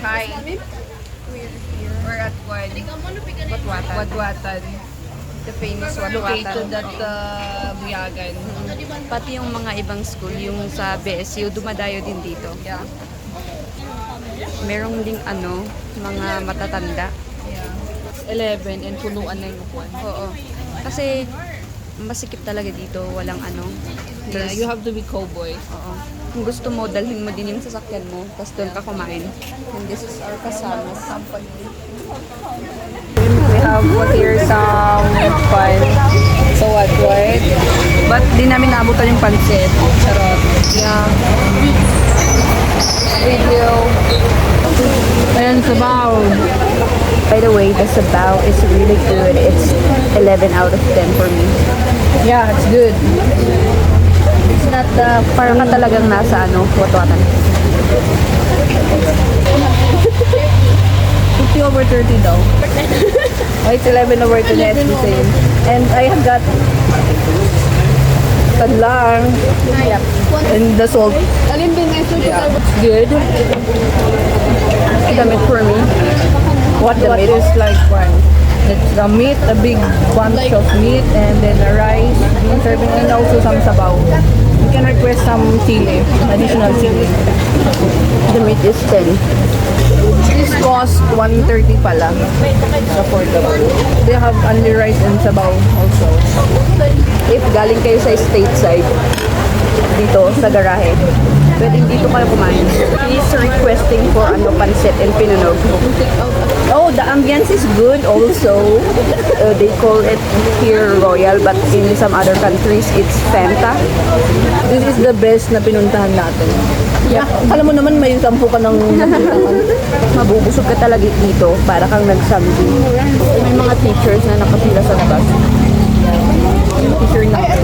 hi. We're at Wadwatan. The famous Wadwatan. Located at Buyagan. Pati yung mga ibang school, yung sa BSU, dumadayo din dito. Yeah. Merong ding mga matatanda. 11 and punuan na yung upuan. Oo. Kasi masikip talaga dito, walang Yeah, you have to be cowboy. Oo. Kung gusto mo, dalhin mo din yung sasakyan mo, tapos doon ka kumain. And this is our kasama company. We have here some fun. So what, right? But di namin naabutan yung pansit. Charot. Yeah. Video. Ayan, sabaw. By the way, the sabaw is really good. It's 11 out of 10 for me. Yeah, it's good. It's not parang ka talagang nasa Wadwatan. 50 over 30 daw. Oh, it's 11 over 10. It's the same. And I have got tadlang. Yeah. And the salt. Yeah. Good. The meat for me. What is like one? It's the meat, a big bunch of meat, and then the rice, being serving, and also some sabaw. You can request some chili, additional chili. The meat is 10. This cost 130 pala. It's affordable. They have only rice and sabaw also. If galing kayo sa stateside, dito sa garahe, pwede dito kayo kumain. He's requesting for pancit and pinunog. Oh, the ambience is good also. They call it here Royal, but in some other countries, it's Fanta. This is the best na pinuntahan natin. Yeah. Alam mo naman may 10 ka ng Mabubusog ka talaga dito para kang nagsambi. May mga teachers na nakapila sa labas. teacher natin.